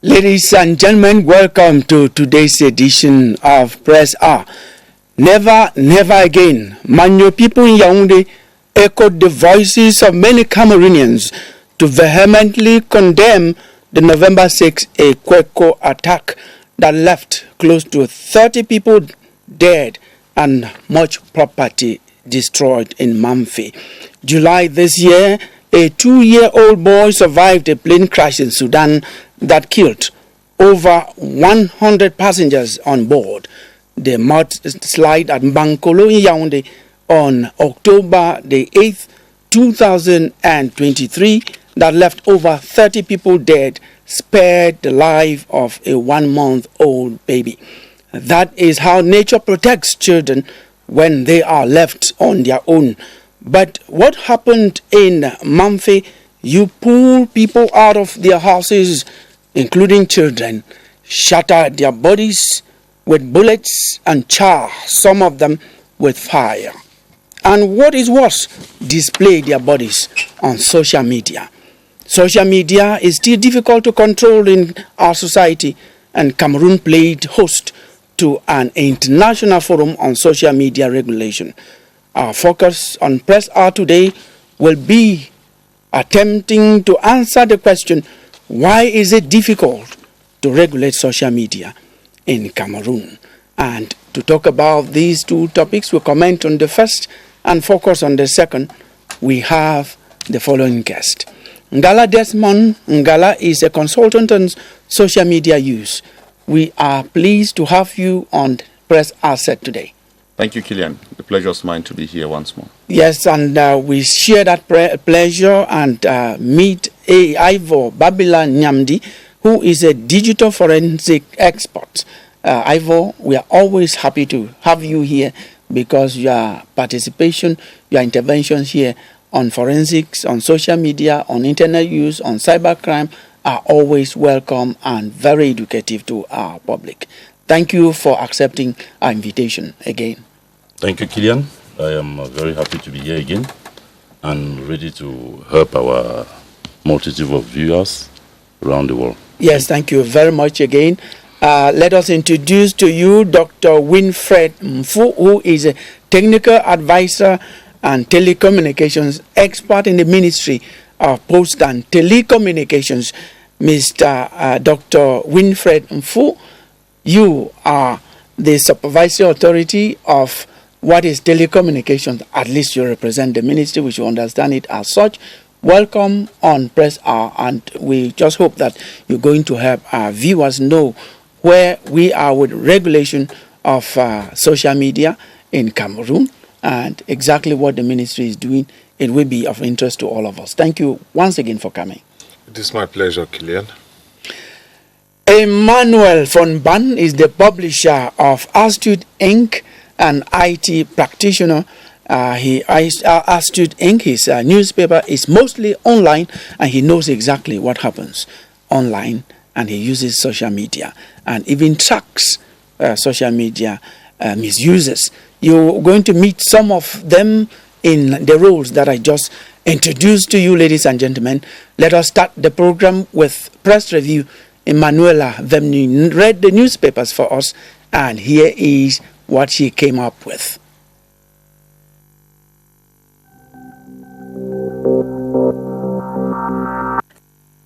Ladies and gentlemen, welcome to today's edition of Press R. Never, never again. Manyo people in Yaoundé echoed the voices of many Cameroonians to vehemently condemn the November 6 Ekweko attack that left close to 30 people dead and much property destroyed in Mamfe. July this year, a 2-year-old boy survived a plane crash in Sudan that killed over 100 passengers on board. The mudslide at Bankolo in Yaoundé on October the 8th, 2023 that left over 30 people dead spared the life of a 1-month-old baby. That is how nature protects children when they are left on their own. But what happened in Mamfe? You pull people out of their houses, including children, shatter their bodies with bullets and char some of them with fire. And what is worse, display their bodies on social media. Social media is still difficult to control in our society, and Cameroon played host to an international forum on social media regulation. Our focus on Press R today will be attempting to answer the question, why is it difficult to regulate social media in Cameroon? And to talk about these two topics, we comment on the first and focus on the second. We have the following guest. Ngala Desmond Ngala is a consultant on social media use. We are pleased to have you on Press R set today. Thank you, Killian. The pleasure is mine to be here once more. Yes, and we share that pleasure and meet Ivor Babila Nyamdi, who is a digital forensic expert. Ivor, we are always happy to have you here because your participation, your interventions here on forensics, on social media, on internet use, on cybercrime are always welcome and very educative to our public. Thank you for accepting our invitation again. Thank you, Killian. I am very happy to be here again and ready to help our multitude of viewers around the world. Yes, thank you very much again. Let us introduce to you Dr. Winfred Mfu, who is a technical advisor and telecommunications expert in the Ministry of Post and Telecommunications. Mr. Dr. Winfred Mfu, you are the supervisory authority of what is telecommunications. At least you represent the ministry, we should understand it as such. Welcome on Press R, and we just hope that you're going to help our viewers know where we are with regulation of social media in Cameroon and exactly what the ministry is doing. It will be of interest to all of us. Thank you once again for coming. It is my pleasure, Killian. Emmanuel von Ban is the publisher of Astute Inc., an IT practitioner. Astute Inc., his newspaper is mostly online, and he knows exactly what happens online, and he uses social media and even tracks social media misuses. You're going to meet some of them in the roles that I just introduced to you, ladies and gentlemen. Let us start the program with press review. Emanuela Vemni read the newspapers for us, and here is what she came up with.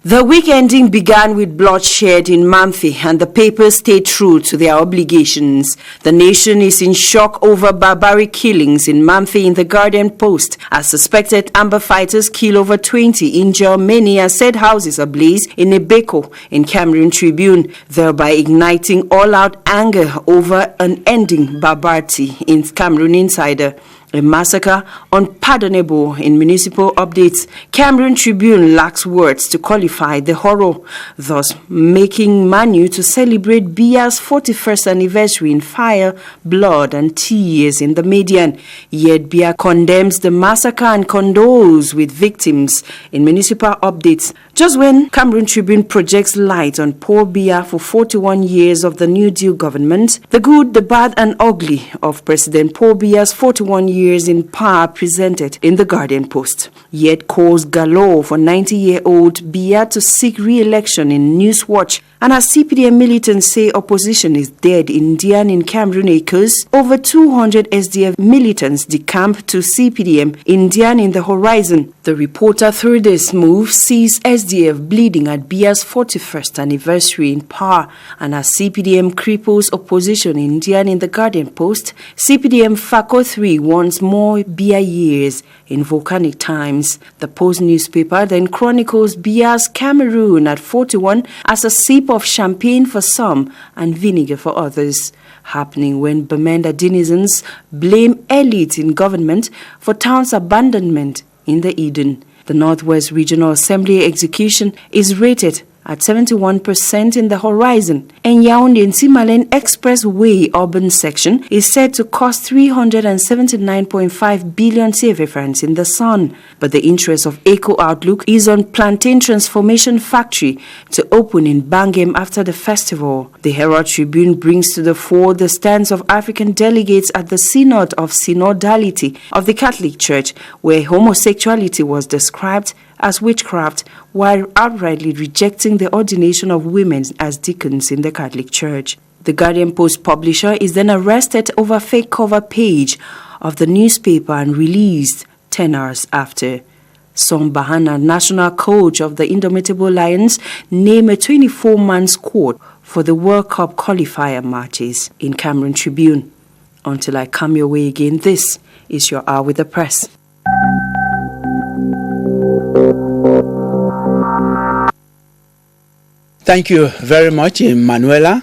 The week ending began with bloodshed in Mamfe, and the papers stayed true to their obligations. The nation is in shock over barbaric killings in Mamfe in the Guardian Post, as suspected Amber fighters kill over 20, injure many, and set houses ablaze in Ebeko in Cameroon Tribune, thereby igniting all-out anger over unending barbarity in Cameroon Insider. A massacre unpardonable in municipal updates. Cameroon Tribune lacks words to qualify the horror, thus making Manu to celebrate Bia's 41st anniversary in fire, blood, and tears in the median. Yet Bia condemns the massacre and condoles with victims in municipal updates. Just when Cameroon Tribune projects light on poor Bia for 41 years of the New Deal government, the good, the bad, and ugly of President Paul Bia's 41 years in power presented in the Guardian Post. Yet calls galore for 90-year-old Bia to seek re-election in Newswatch And as CPDM militants say opposition is dead in Dian in Cameroon Acres, over 200 SDF militants decamped to CPDM in Dian in the Horizon. The reporter through this move sees SDF bleeding at Bia's 41st anniversary in power. And as CPDM cripples opposition in Dian in the Guardian Post, CPDM FACO 3 wants more Bia years in volcanic times. The Post newspaper then chronicles Bia's Cameroon at 41 as a sip of champagne for some and vinegar for others, happening when Bamenda denizens blame elites in government for town's abandonment in the Eden. The Northwest Regional Assembly execution is rated at 71% in the Horizon, and Yaoundé Nsimalen Expressway urban section is said to cost 379.5 billion CFA francs in the sun. But the interest of Eco Outlook is on Plantain Transformation Factory to open in Bangem after the festival. The Herald Tribune brings to the fore the stance of African delegates at the Synod of Synodality of the Catholic Church, where homosexuality was described as witchcraft, while outrightly rejecting the ordination of women as deacons in the Catholic Church. The Guardian Post publisher is then arrested over fake cover page of the newspaper and released 10 hours after. Son Bahana, national coach of the Indomitable Lions, named a 24-man squad for the World Cup qualifier matches in Cameroon Tribune. Until I come your way again, this is your Hour with the Press. Thank you very much, Manuela.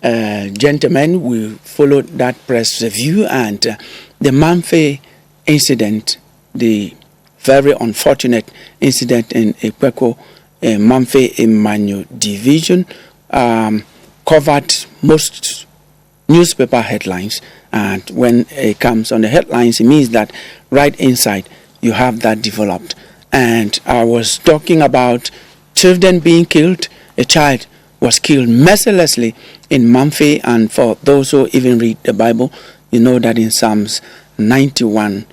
Gentlemen, we followed that press review and the Mamfe incident, the very unfortunate incident in Ekweko, Mamfe Emmanuel Division, covered most newspaper headlines. And when it comes on the headlines, it means that right inside you have that developed. And I was talking about children being killed. A child was killed mercilessly in Mamfe, and for those who even read the Bible, you know that in Psalms 91,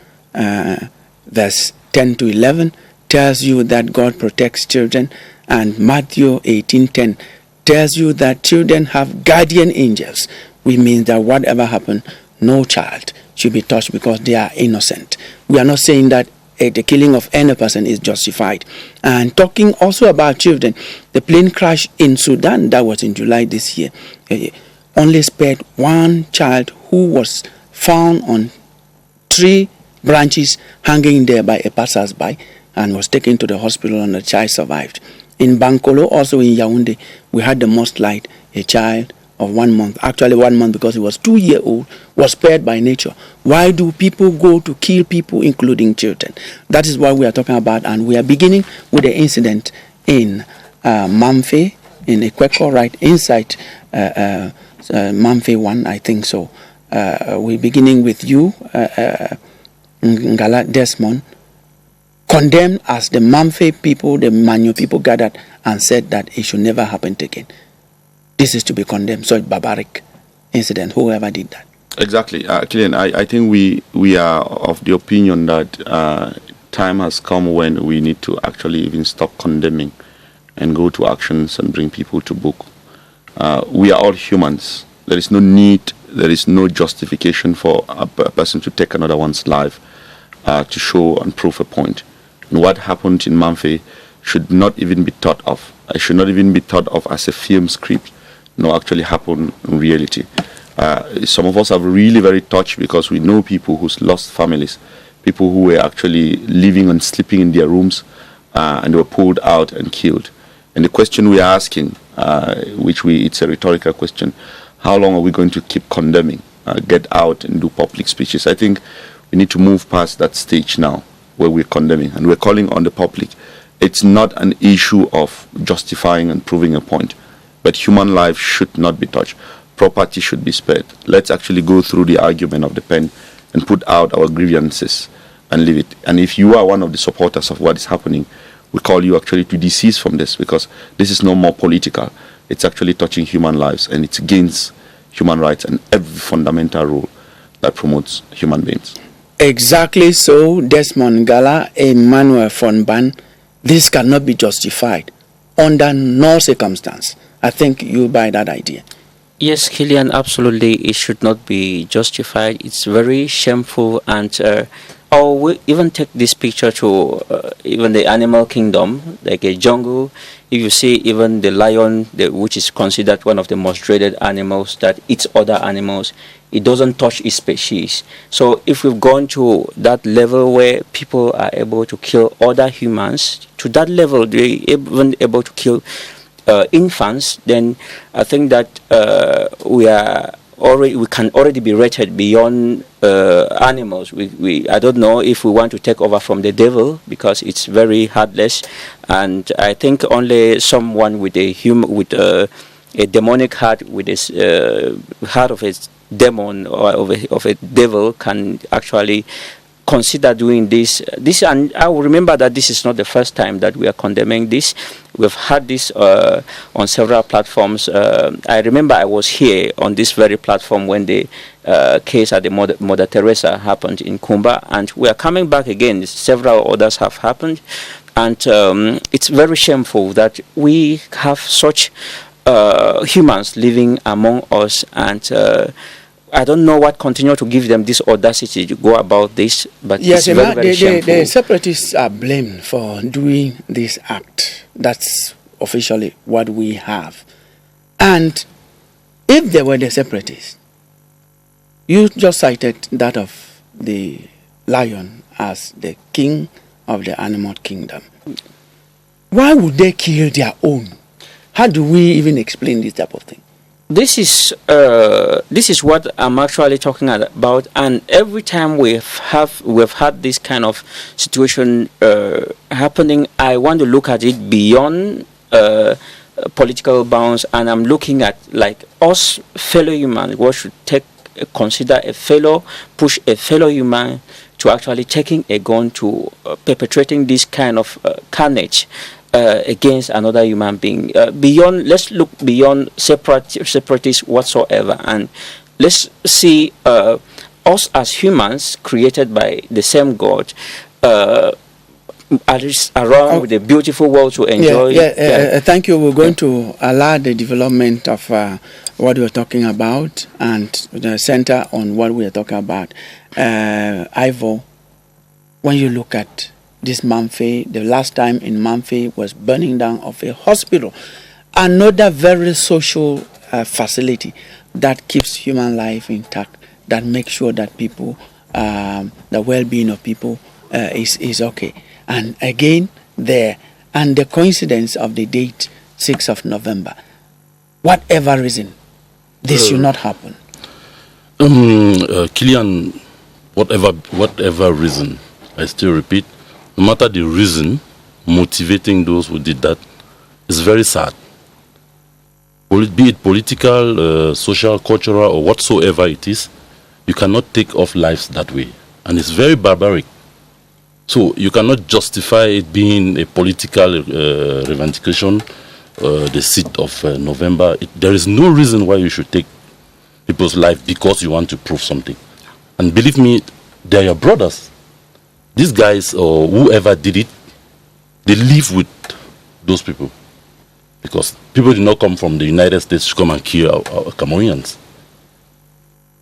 verse 10 to 11, tells you that God protects children, and Matthew 18:10 tells you that children have guardian angels, which means that whatever happened, no child should be touched because they are innocent. We are not saying that the killing of any person is justified. And talking also about children, the plane crash in Sudan, that was in July this year, only spared one child who was found on 3 branches hanging there by a passers-by and was taken to the hospital, and the child survived. In Bankolo, also in Yaoundé, we had the most light, a child of 1 month, actually 1 month because he was 2-year-old, was spared by nature. Why do people go to kill people, including children? That is what we are talking about, and we are beginning with the incident in Mamfe, in Ekweko, right inside Mamfe 1, I think so. We're beginning with you, Ngala Desmond, condemned as the Mamfe people, the Manyo people gathered and said that it should never happen again. This is to be condemned. So it's barbaric incident, whoever did that. Exactly. Killian, I think we are of the opinion that time has come when we need to actually even stop condemning and go to actions and bring people to book. We are all humans. There is no need, there is no justification for a person to take another one's life to show and prove a point. And what happened in Mamfe should not even be thought of. It should not even be thought of as a film script. No, actually happen in reality. Some of us are really very touched because we know people who's lost families, people who were actually living and sleeping in their rooms and were pulled out and killed. And the question we are asking, it's a rhetorical question, how long are we going to keep condemning, get out and do public speeches? I think we need to move past that stage now where we're condemning and we're calling on the public. It's not an issue of justifying and proving a point, but human life should not be touched. Property should be spared. Let's actually go through the argument of the pen and put out our grievances and leave it. And if you are one of the supporters of what is happening, we call you actually to desist from this, because this is no more political. It's actually touching human lives, and it's against human rights and every fundamental rule that promotes human beings. Exactly so, Desmond Gala, Emmanuel Fonban. This cannot be justified under no circumstance. I think you buy that idea. Yes, Killian, absolutely. It should not be justified. It's very shameful, and or we even take this picture to even the animal kingdom, like a jungle. If you see even the lion, which is considered one of the most dreaded animals that eats other animals, it doesn't touch its species. So if we've gone to that level where people are able to kill other humans, to that level they're even able to kill infants, then I think that we can already be rated beyond animals. I don't know if we want to take over from the devil, because it's very heartless, and I think only someone with a demonic heart, with a heart of a demon or of a devil, can actually consider doing this. And I will remember that this is not the first time that we are condemning this. We've had this on several platforms. I remember I was here on this very platform when the case at the Mother Teresa happened in Kumba, and we are coming back again. Several others have happened, and it's very shameful that we have such humans living among us, and I don't know what continue to give them this audacity to go about this, but yes, it's very shameful. The separatists are blamed for doing this act. That's officially what we have. And if they were the separatists, you just cited that of the lion as the king of the animal kingdom. Why would they kill their own? How do we even explain this type of thing? This is what I'm actually talking about, and every time we've had this kind of situation happening, I want to look at it beyond political bounds, and I'm looking at like us fellow humans. What should consider a fellow, push a fellow human to actually taking a gun to perpetrating this kind of carnage against another human being. Let's look beyond separatists whatsoever, and let's see us as humans created by the same God, at least around with a beautiful world to enjoy. Thank you. We're going to allow the development of what we're talking about and the center on what we are talking about. Ivo, when you look at this Mamfe, the last time in Mamfe was burning down of a hospital, another very social facility that keeps human life intact, that makes sure that people, the well-being of people is okay. And again, there, and the coincidence of the date, 6th of November, whatever reason, this should not happen. Killian, whatever reason, I still repeat, no matter the reason motivating those who did that, is very sad. Be it political, social, cultural, or whatsoever it is, you cannot take off lives that way. And it's very barbaric. So you cannot justify it being a political revendication, the seat of November. There is no reason why you should take people's life because you want to prove something. And believe me, they're your brothers. These guys or whoever did it, they live with those people. Because people did not come from the United States to come and kill our Cameroonians.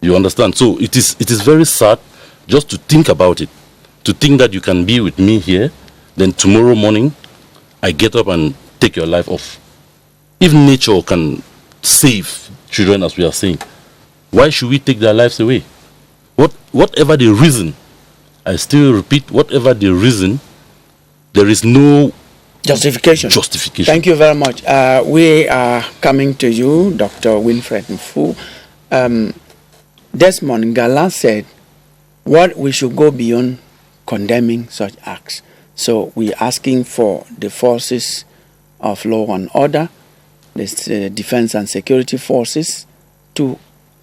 You understand? So it is very sad just to think about it. To think that you can be with me here, then tomorrow morning, I get up and take your life off. If nature can save children, as we are saying, why should we take their lives away? Whatever the reason, I still repeat, whatever the reason, there is no justification. Thank you very much. We are coming to you, Dr. Winfred Mfu. Desmond Gala said, what we should go beyond condemning such acts. So we're asking for the forces of law and order, the defense and security forces, to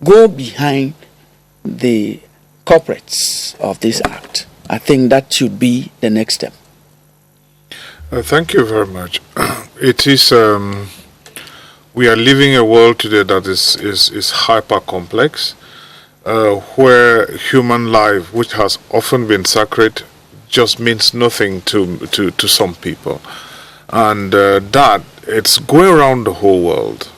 go behind the culprits of this act. I think that should be the next step. Thank you very much. It is, we are living a world today that is hyper complex, where human life, which has often been sacred, just means nothing to some people. And that it's going around the whole world.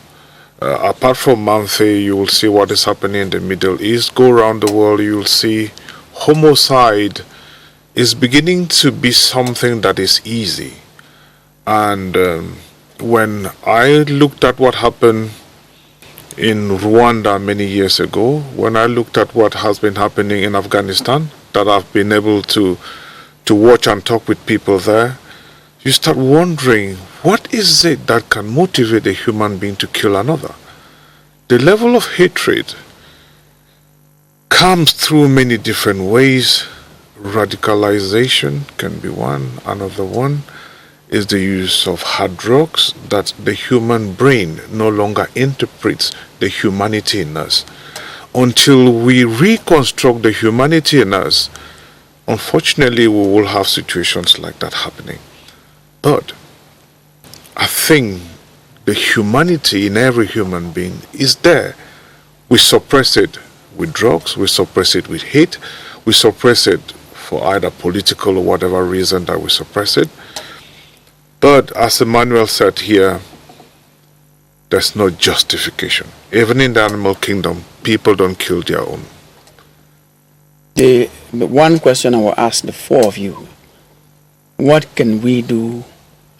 Apart from Manfi, you will see what is happening in the Middle East. Go around the world, you will see homicide is beginning to be something that is easy. And when I looked at what happened in Rwanda many years ago, when I looked at what has been happening in Afghanistan, that I've been able to watch and talk with people there, you start wondering, what is it that can motivate a human being to kill another? The level of hatred comes through many different ways. Radicalization can be one. Another one is the use of hard drugs, that the human brain no longer interprets the humanity in us. Until we reconstruct the humanity in us, unfortunately, we will have situations like that happening. But I think the humanity in every human being is there. We suppress it with drugs, we suppress it with hate, we suppress it for either political or whatever reason that we suppress it. But as Emmanuel said here, there's no justification. Even in the animal kingdom, people don't kill their own. The one question I will ask the four of you: what can we do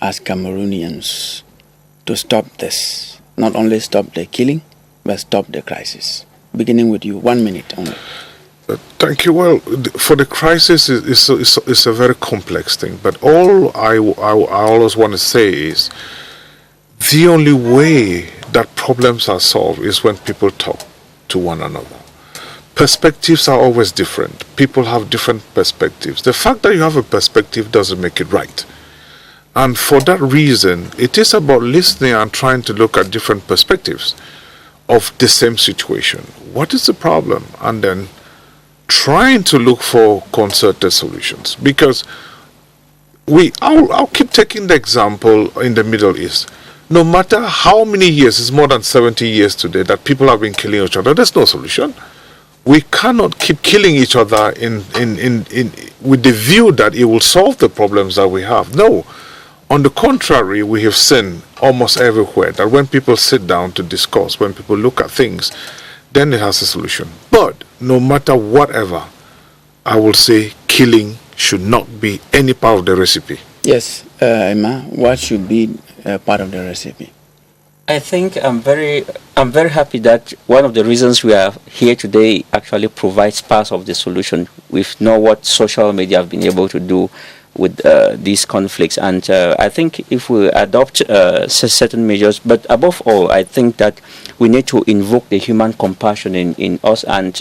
as Cameroonians to stop this? Not only stop the killing, but stop the crisis. Beginning with you, 1 minute only. Thank you. Well, for the crisis, it's a very complex thing. But all I always want to say is, the only way that problems are solved is when people talk to one another. Perspectives are always different. People have different perspectives. The fact that you have a perspective doesn't make it right. And for that reason, it is about listening and trying to look at different perspectives of the same situation. What is the problem? And then trying to look for concerted solutions. Because I'll keep taking the example in the Middle East. No matter how many years, it's more than 70 years today, that people have been killing each other, there's no solution. We cannot keep killing each other with the view that it will solve the problems that we have. No. On the contrary, we have seen almost everywhere that when people sit down to discuss, when people look at things, then it has a solution. But no matter whatever, I will say killing should not be any part of the recipe. Yes, Emma, what should be part of the recipe? I think I'm very happy that one of the reasons we are here today actually provides part of the solution. We know what social media have been able to do with these conflicts, and I think if we adopt certain measures, but above all, I think that we need to invoke the human compassion in us, and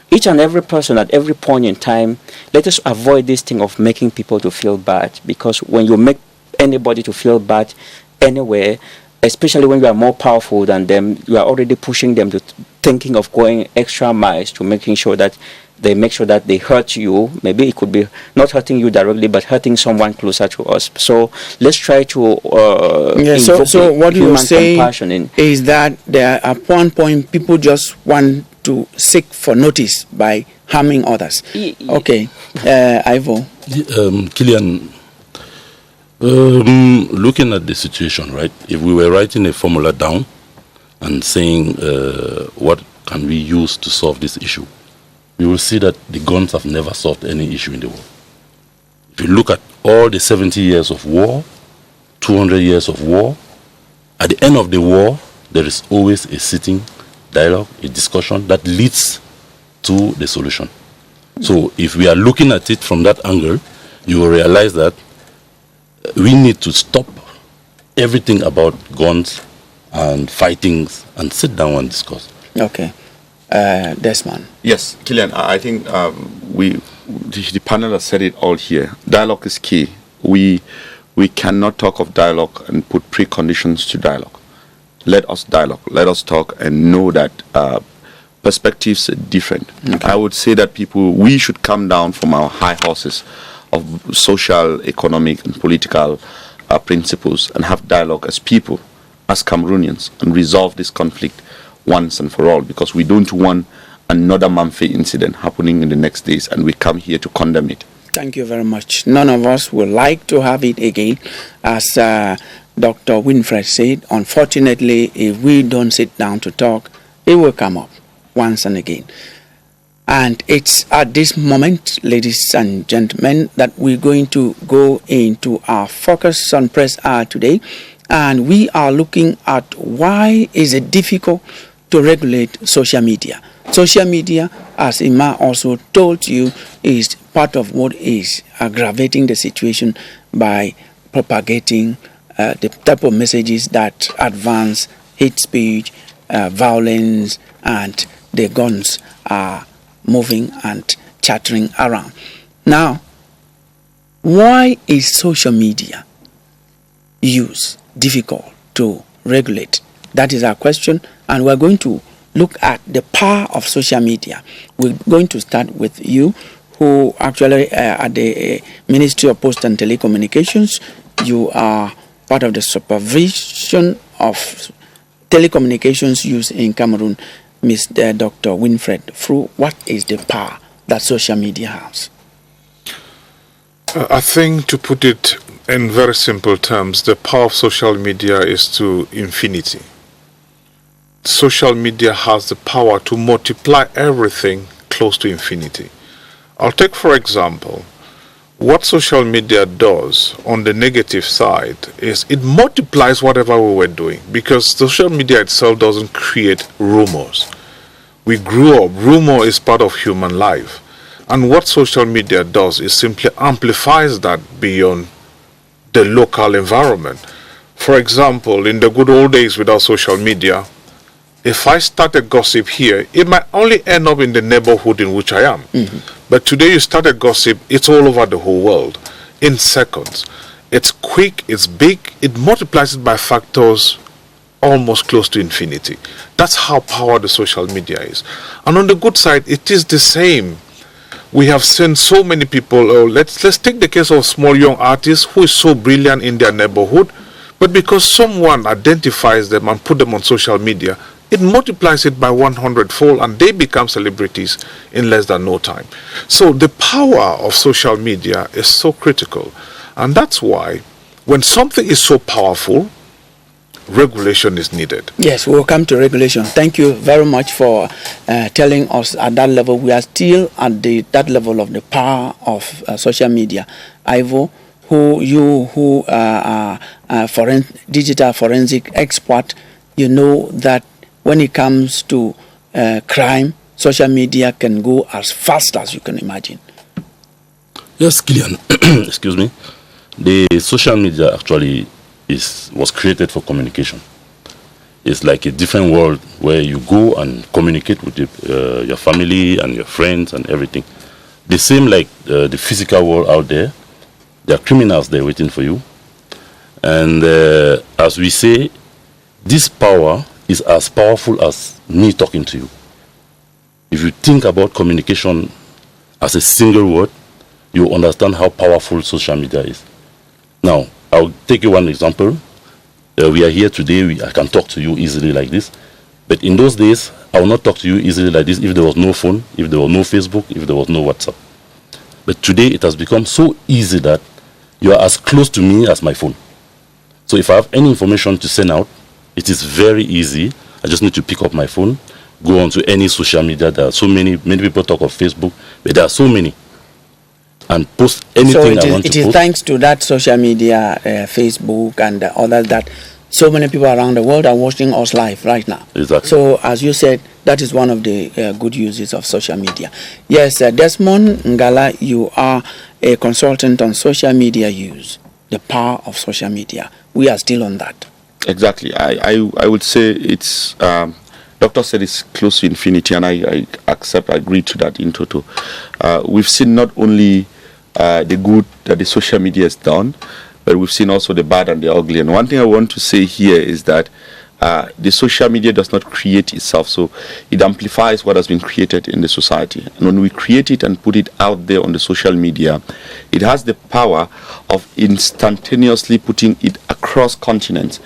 each and every person at every point in time, let us avoid this thing of making people to feel bad, because when you make anybody to feel bad anywhere, especially when you are more powerful than them, you are already pushing them to thinking of going extra miles to making sure that they make sure that they hurt you. Maybe it could be not hurting you directly, but hurting someone closer to us. So let's try to so what you say compassion is that there at one point people just want to seek for notice by harming others. Okay, Ivo. Killian, looking at the situation, right? If we were writing a formula down and saying what can we use to solve this issue, you will see that the guns have never solved any issue in the world. If you look at all the 70 years of war, 200 years of war, at the end of the war, there is always a sitting dialogue, a discussion that leads to the solution. So if we are looking at it from that angle, you will realize that we need to stop everything about guns and fightings and sit down and discuss. Okay. Desmond. Yes, Killian, I think the panel has said it all here. Dialogue is key. We cannot talk of dialogue and put preconditions to dialogue. Let us dialogue. Let us talk and know that perspectives are different. Okay. I would say that we should come down from our high horses of social, economic, and political principles and have dialogue as people, as Cameroonians, and resolve this conflict once and for all, because we don't want another Manfi incident happening in the next days, and we come here to condemn it. Thank you very much. None of us would like to have it again, as Dr. Winfred said, unfortunately, if we don't sit down to talk, it will come up once and again. And it's at this moment, ladies and gentlemen, that we're going to go into our focus on Press Hour today. And we are looking at why is it difficult to regulate social media. Social media, as Ima also told you, is part of what is aggravating the situation by propagating the type of messages that advance hate speech, violence, and the guns are moving and chattering around. Now, why is social media use difficult to regulate? That is our question, and we're going to look at the power of social media. We're going to start with you, who actually at the Ministry of Post and Telecommunications, you are part of the supervision of telecommunications use in Cameroon. Mr. Dr. Winfred Fru, what is the power that social media has? I think, to put it in very simple terms, the power of social media is to infinity. Social media has the power to multiply everything close to infinity. I'll take, for example, what social media does on the negative side is it multiplies whatever we were doing, because social media itself doesn't create rumors. We grew up, rumor is part of human life. And what social media does is simply amplifies that beyond the local environment. For example, in the good old days without social media, if I start a gossip here, it might only end up in the neighborhood in which I am. Mm-hmm. But today you start a gossip, it's all over the whole world in seconds. It's quick, it's big, it multiplies it by factors almost close to infinity. That's how powerful the social media is. And on the good side, it is the same. We have seen so many people, let's take the case of small young artists who is so brilliant in their neighborhood, but because someone identifies them and put them on social media, it multiplies it by 100-fold and they become celebrities in less than no time. So the power of social media is so critical. And that's why when something is so powerful, regulation is needed. Yes, we'll come to regulation. Thank you very much for telling us at that level. We are still at that level of the power of social media. Ivo, who are digital forensic expert, you know that when it comes to crime, social media can go as fast as you can imagine. Yes, Killian. Excuse me. The social media actually was created for communication. It's like a different world where you go and communicate with your family and your friends and everything. The same like the physical world out there. There are criminals there waiting for you. And as we say, this power is as powerful as me talking to you. If you think about communication as a single word, you understand how powerful social media is. Now, I'll take you one example. We are here today, I can talk to you easily like this. But in those days, I will not talk to you easily like this if there was no phone, if there was no Facebook, if there was no WhatsApp. But today, it has become so easy that you are as close to me as my phone. So if I have any information to send out, it is very easy. I just need to pick up my phone, go onto any social media. There are so many people talk of Facebook, but there are so many. And post anything I want to post. It is thanks to that social media, Facebook and others, that so many people around the world are watching us live right now. Exactly. So as you said, that is one of the good uses of social media. Yes, Desmond Ngala, you are a consultant on social media use, the power of social media. We are still on that. Exactly. I would say it's, Doctor said it's close to infinity, and I agree to that in total. We've seen not only the good that the social media has done, but we've seen also the bad and the ugly. And one thing I want to say here is that the social media does not create itself, so it amplifies what has been created in the society. And when we create it and put it out there on the social media, it has the power of instantaneously putting it across continents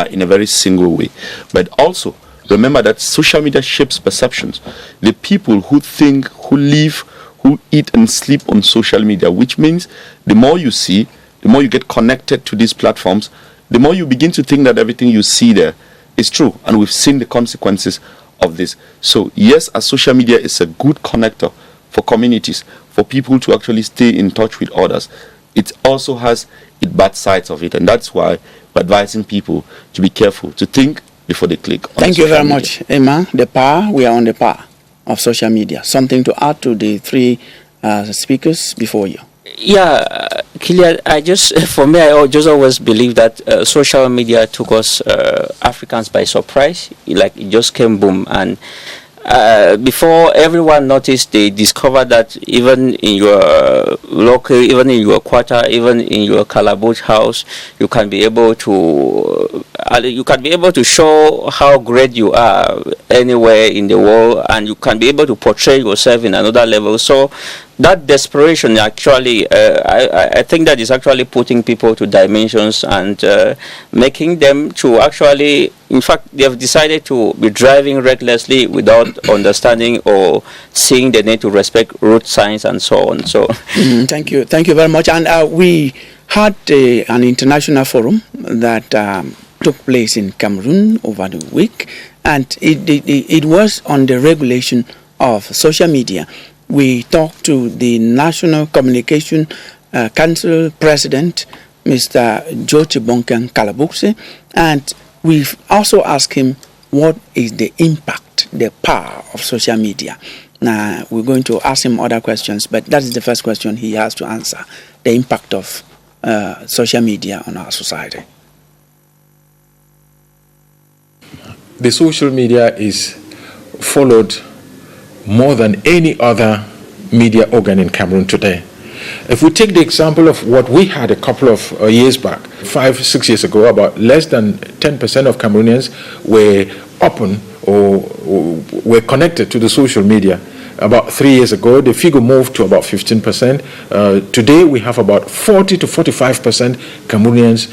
in a very single way. But also, remember that social media shapes perceptions. The people who think, who live, who eat and sleep on social media, which means the more you see, the more you get connected to these platforms, the more you begin to think that everything you see there is true. And we've seen the consequences of this. So yes, as social media is a good connector for communities, for people to actually stay in touch with others, it also has its bad sides of it. And that's why we're advising people to be careful, to think before they click on Thank you social very media. much, Emma. We are on the power of social media. Something to add to the three speakers before you? Yeah, Kilian, for me, I just always believe that social media took us Africans by surprise. Like, it just came boom. And before everyone noticed, they discovered that even in your local, even in your quarter, even in your calaboose house, you can be able to show how great you are anywhere in the world, and you can be able to portray yourself in another level. So that desperation actually, I think that is actually putting people to dimensions and making them to actually, in fact, they have decided to be driving recklessly without understanding or seeing the need to respect road signs and so on. So, thank you very much. And we had an international forum that took place in Cameroon over the week, and it was on the regulation of social media. We talked to the National Communication Council President, Mr. George Bonkan Kalabukse, and we've also asked him what is the impact, the power of social media. Now, we're going to ask him other questions, but that is the first question he has to answer, the impact of social media on our society. The social media is followed more than any other media organ in Cameroon today. If we take the example of what we had a couple of years back, 5-6 years ago, about less than 10% of Cameroonians were open or were connected to the social media. About 3 years ago, the figure moved to about 15%. Today, we have about 40 to 45% Cameroonians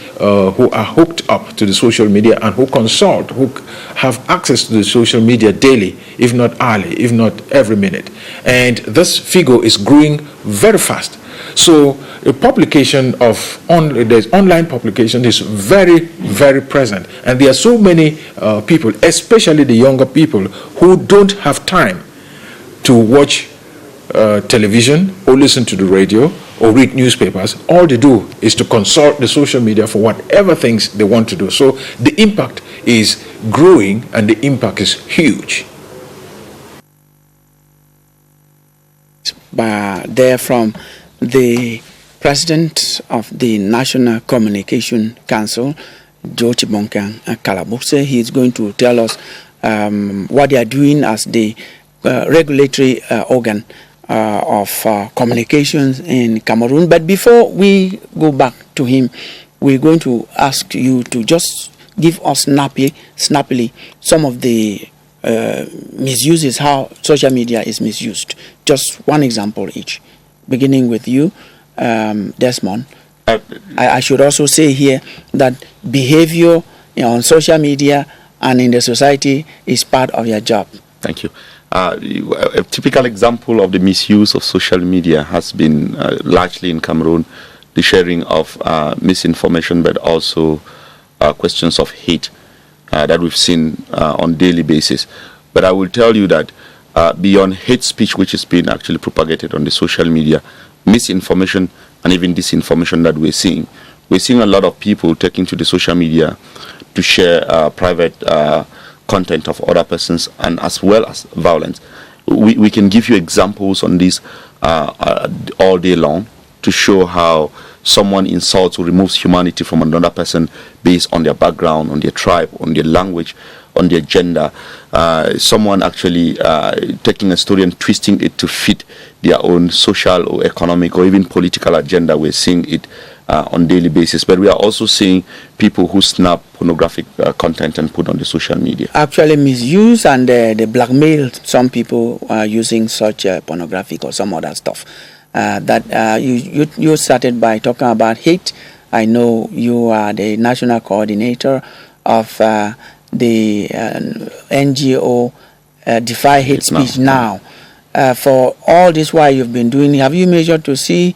who are hooked up to the social media and who consult, who have access to the social media daily, if not hourly, if not every minute. And this figure is growing very fast. So a publication of online publication is very, very present. And there are so many people, especially the younger people, who don't have time to watch television or listen to the radio or read newspapers. All they do is to consult the social media for whatever things they want to do. So the impact is growing and the impact is huge. There from the President of the National Communication Council, George Bonkan Kalabukse. He is going to tell us what they are doing as the regulatory organ of communications in Cameroon. But before we go back to him, we're going to ask you to just give us snappily some of the misuses, how social media is misused. Just one example each, beginning with you, Desmond. I should also say here that behavior on social media and in the society is part of your job. Thank you. A typical example of the misuse of social media has been largely in Cameroon, the sharing of misinformation, but also questions of hate that we've seen on daily basis. But I will tell you that beyond hate speech, which is being actually propagated on the social media, misinformation and even disinformation that we're seeing a lot of people taking to the social media to share private content of other persons, and as well as violence. We can give you examples on this all day long to show how someone insults or removes humanity from another person based on their background, on their tribe, on their language, on their gender. Someone actually taking a story and twisting it to fit their own social or economic or even political agenda. We're seeing it on daily basis, but we are also seeing people who snap pornographic content and put on the social media. Actually misuse and they blackmail some people using such pornographic or some other stuff. You started by talking about hate. I know you are the national coordinator of the NGO Defy Hate Speech Now. For all this while you've been doing, have you measured to see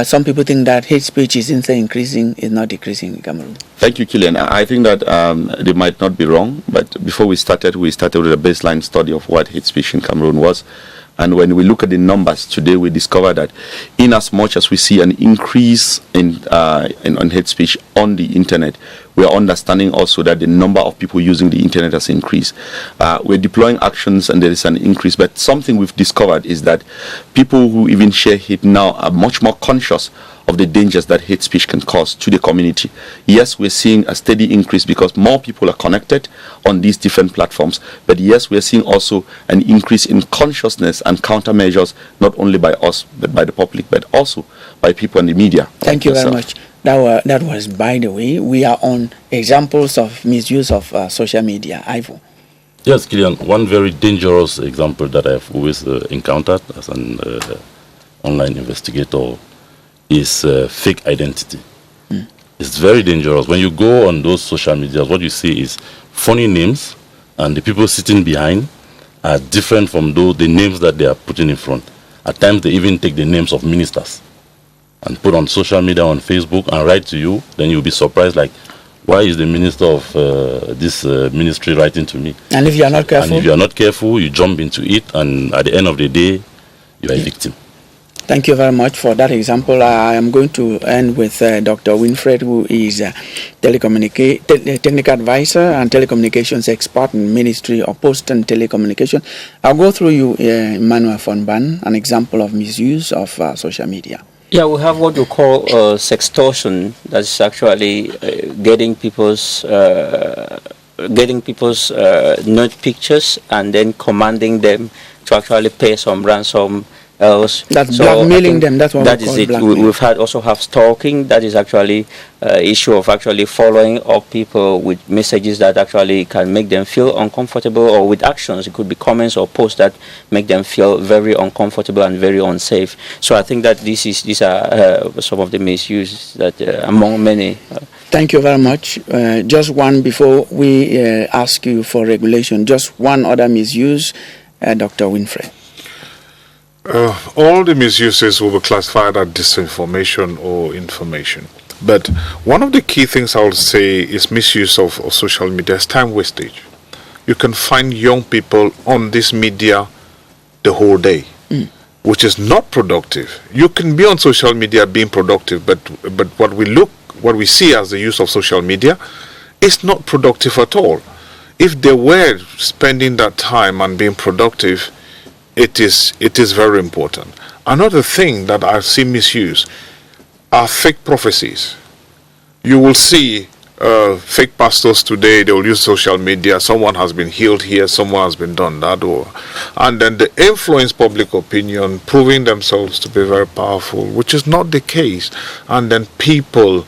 some people think that hate speech is instead increasing, is not decreasing in Cameroon. Thank you, Killian. I think that they might not be wrong, but before we started with a baseline study of what hate speech in Cameroon was. And when we look at the numbers today, we discover that in as much as we see an increase in hate speech on the internet, we are understanding also that the number of people using the internet has increased. We're deploying actions and there is an increase, but something we've discovered is that people who even share hate now are much more conscious of the dangers that hate speech can cause to the community. Yes, we're seeing a steady increase because more people are connected on these different platforms, but yes, we're seeing also an increase in consciousness and countermeasures, not only by us, but by the public, but also by people in the media. Thank you very much. That was, by the way, we are on examples of misuse of social media. Ivo. Yes, Killian, one very dangerous example that I've always encountered as an online investigator is fake identity. It's very dangerous. When you go on those social medias, what you see is funny names, and the people sitting behind are different from the names that they are putting in front. At times, they even take the names of ministers and put on social media, on Facebook, and write to you. Then you'll be surprised, like, why is the minister of this ministry writing to me? And if you are not careful? And if you are not careful, you jump into it, and at the end of the day, you are a victim. Thank you very much for that example. I am going to end with Dr. Winfred, who is a technical advisor and telecommunications expert in Ministry of Post and Telecommunication. I'll go through you, Emmanuel von Ban, an example of misuse of social media. Yeah, we have what we call sextortion. That's actually getting people's nude pictures and then commanding them to actually pay some ransom. That's blackmailing them. That's what that is it. We've also have stalking. That is actually issue of actually following up people with messages that actually can make them feel uncomfortable, or with actions. It could be comments or posts that make them feel very uncomfortable and very unsafe. So I think that these are some of the misuse that among many. Thank you very much. Just one before we ask you for regulation. Just one other misuse, Dr. Winfred. All the misuses will be classified as disinformation or information. But one of the key things I would say is misuse of social media is time wastage. You can find young people on this media the whole day, which is not productive. You can be on social media being productive, but what we see as the use of social media is not productive at all. If they were spending that time and being productive, it is very important. Another thing that I see misuse are fake prophecies. You will see fake pastors today, they will use social media. Someone has been healed here, someone has been done that, and then they influence public opinion, proving themselves to be very powerful, which is not the case. And then people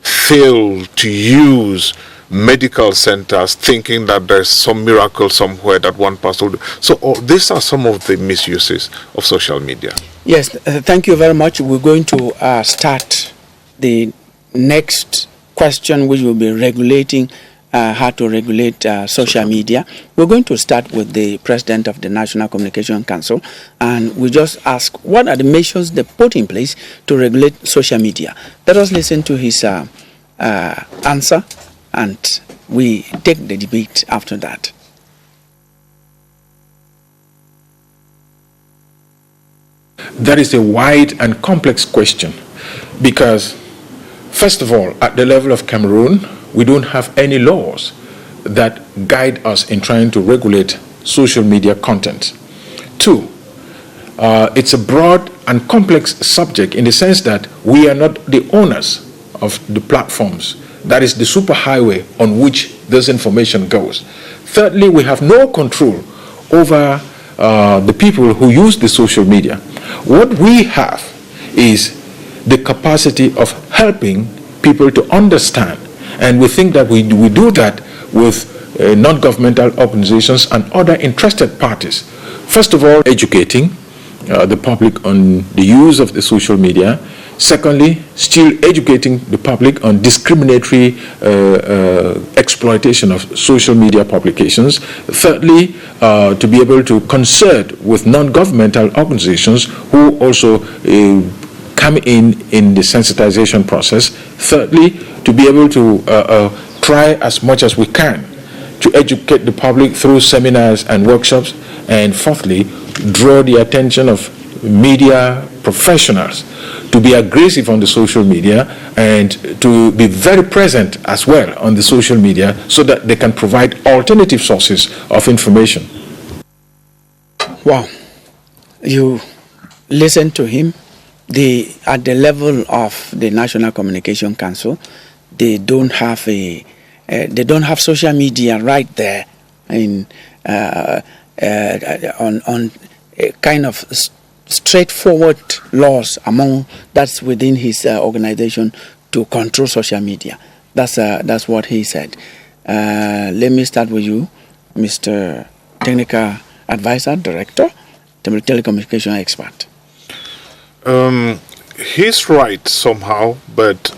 fail to use medical centers thinking that there's some miracle somewhere that one pastor will do. So these are some of the misuses of social media. Yes, thank you very much. We're going to start the next question, which will be regulating how to regulate social media. We're going to start with the president of the National Communication Council, and we just ask, what are the measures they put in place to regulate social media? Let us listen to his answer, and we take the debate after that. That is a wide and complex question because, first of all, at the level of Cameroon, we don't have any laws that guide us in trying to regulate social media content. Two, it's a broad and complex subject in the sense that we are not the owners of the platforms. That is the superhighway on which this information goes. Thirdly, we have no control over the people who use the social media. What we have is the capacity of helping people to understand, and we think that we do that with non-governmental organizations and other interested parties. First of all, educating the public on the use of the social media. Secondly, still educating the public on discriminatory exploitation of social media publications. Thirdly, to be able to concert with non-governmental organizations who also come in the sensitization process. Thirdly, to be able to try as much as we can to educate the public through seminars and workshops. And fourthly, draw the attention of media professionals to be aggressive on the social media and to be very present as well on the social media so that they can provide alternative sources of information. Wow. You listen to him. At the level of the National Communication Council, they don't have social media right there on a kind of straightforward laws that's within his organization to control social media. That's what he said. Let me start with you, Mr. Technical Advisor, Director, Telecommunication Expert. He's right somehow, but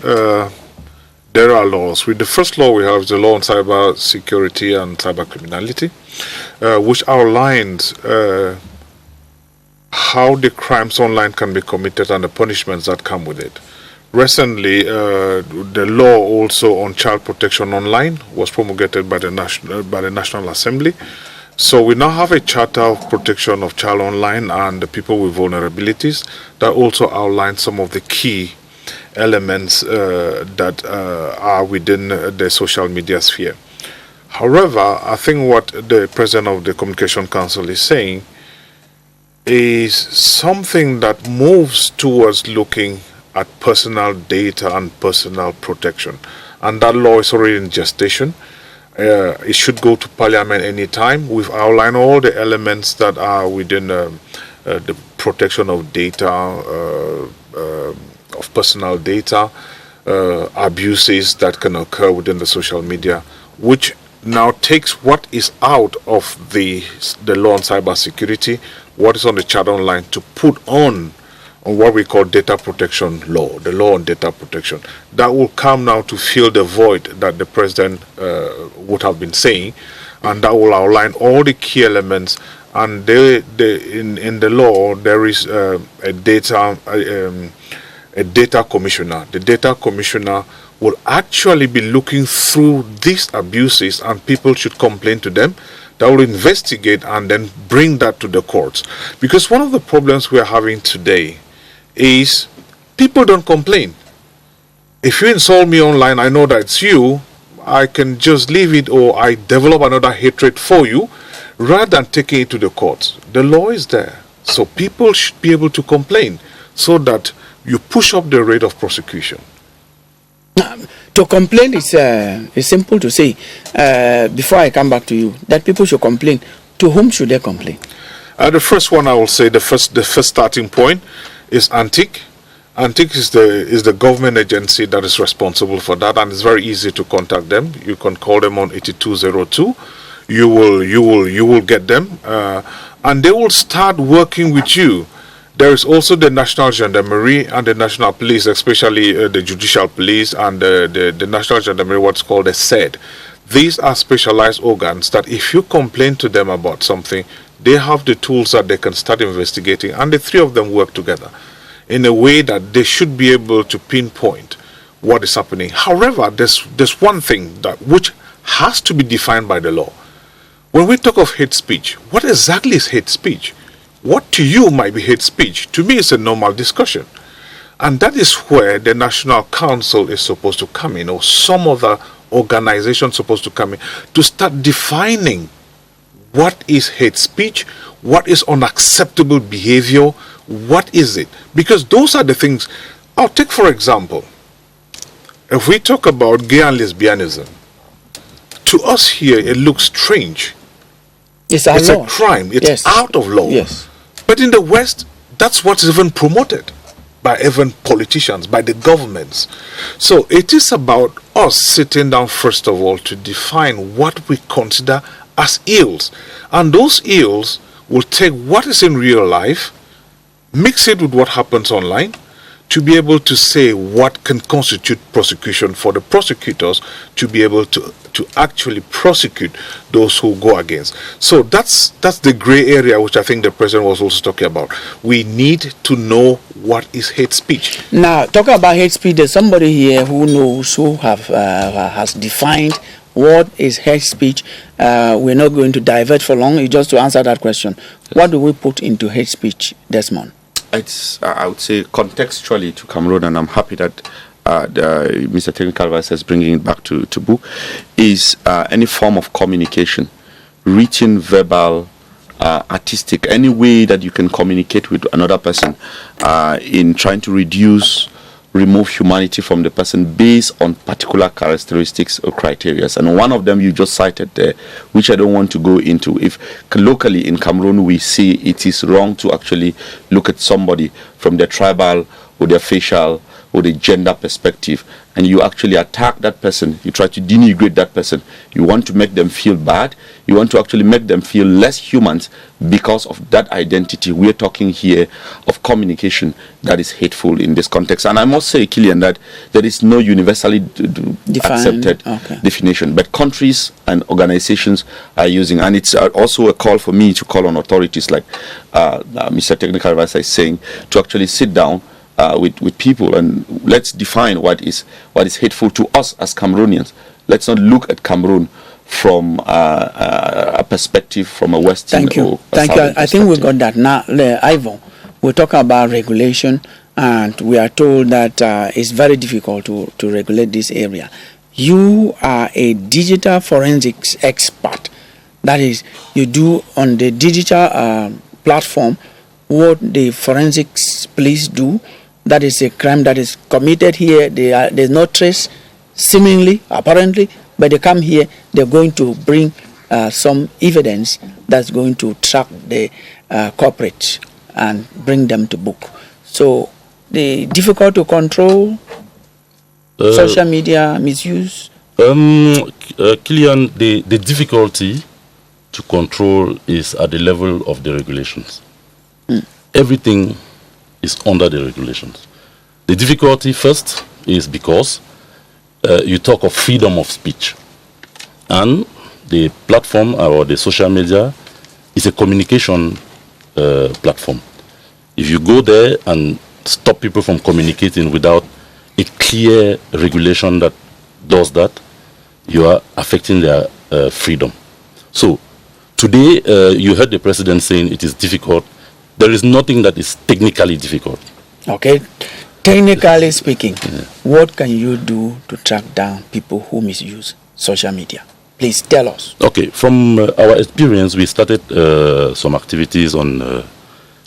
there are laws. With the first law we have is the law on cyber security and cyber criminality, which outlines how the crimes online can be committed and the punishments that come with it. Recently, the law also on child protection online was promulgated by the National Assembly. So we now have a charter of protection of child online and the people with vulnerabilities that also outlines some of the key elements that are within the social media sphere. However, I think what the President of the Communication Council is saying is something that moves towards looking at personal data and personal protection. And that law is already in gestation. It should go to Parliament anytime. We've outlined all the elements that are within the protection of data, of personal data, abuses that can occur within the social media, which now takes what is out of the law on cyber security, what is on the Charter Online, to put on what we call data protection law, the law on data protection. That will come now to fill the void that the President would have been saying, and that will outline all the key elements. And in the law, there is a data commissioner. The data commissioner will actually be looking through these abuses, and people should complain to them. That will investigate and then bring that to the courts. Because one of the problems we are having today is people don't complain. If you insult me online, I know that it's you, I can just leave it, or I develop another hatred for you rather than taking it to the courts. The law is there, so people should be able to complain so that you push up the rate of prosecution. To complain is simple to say. Before I come back to you, that people should complain. To whom should they complain? The first one, I will say, the first starting point is ANTIC. ANTIC is the government agency that is responsible for that, and it's very easy to contact them. You can call them on 8202. You will get them, and they will start working with you. There is also the National Gendarmerie and the National Police, especially the Judicial Police and the National Gendarmerie, what's called the SED. These are specialized organs that if you complain to them about something, they have the tools that they can start investigating, and the three of them work together in a way that they should be able to pinpoint what is happening. However, there's one thing which has to be defined by the law. When we talk of hate speech, what exactly is hate speech? What to you might be hate speech, to me it's a normal discussion. And that is where the National Council is supposed to come in, or some other organization supposed to come in, to start defining what is hate speech, what is unacceptable behavior, what is it? Because those are the things. I'll take, for example, if we talk about gay and lesbianism, to us here it looks strange. It's a crime. It's out of law. Yes. But in the West, that's what's even promoted by even politicians, by the governments. So it is about us sitting down, first of all, to define what we consider as ills. And those ills will take what is in real life, mix it with what happens online, to be able to say what can constitute prosecution for the prosecutors to be able to to actually prosecute those who go against. So that's the gray area which I think the president was also talking about. We need to know what is hate speech. Now, talking about hate speech, there's somebody here who knows, who has defined what is hate speech. We're not going to divert for long. Just to answer that question, what do we put into hate speech, Desmond? It's, I would say, contextually to Cameroon, and I'm happy that Mr. Technical Advisor is bringing it back to book, is any form of communication, written, verbal, artistic, any way that you can communicate with another person in trying to remove humanity from the person based on particular characteristics or criteria. And one of them you just cited there, which I don't want to go into. If locally in Cameroon we see it is wrong to actually look at somebody from their tribal or their facial or the gender perspective, and you actually attack that person, you try to denigrate that person, you want to make them feel bad, you want to actually make them feel less humans because of that identity. We're talking here of communication that is hateful in this context. And I must say, Killian, that there is no universally accepted definition, but countries and organizations are using, and it's also a call for me to call on authorities like Mr. Technical Advisor is saying, to actually sit down with people and let's define what is hateful to us as Cameroonians. Let's not look at Cameroon from a perspective from a Western. Thank you. I think we got that now. Ivan, we're talking about regulation, and we are told that it's very difficult to regulate this area. You are a digital forensics expert. That is, you do on the digital platform what the forensics police do. That is a crime that is committed here. There's no trace, seemingly, apparently, but they come here, they're going to bring some evidence that's going to track the culprits and bring them to book. So, the difficult to control social media misuse? Killian, the difficulty to control is at the level of the regulations. Everything is under the regulations. The difficulty first is because you talk of freedom of speech, and the platform or the social media is a communication platform. If you go there and stop people from communicating without a clear regulation that does that, you are affecting their freedom. So today you heard the president saying it is difficult. There is nothing that is technically difficult. Okay. Technically speaking, what can you do to track down people who misuse social media? Please tell us. Okay. From our experience, we started some activities on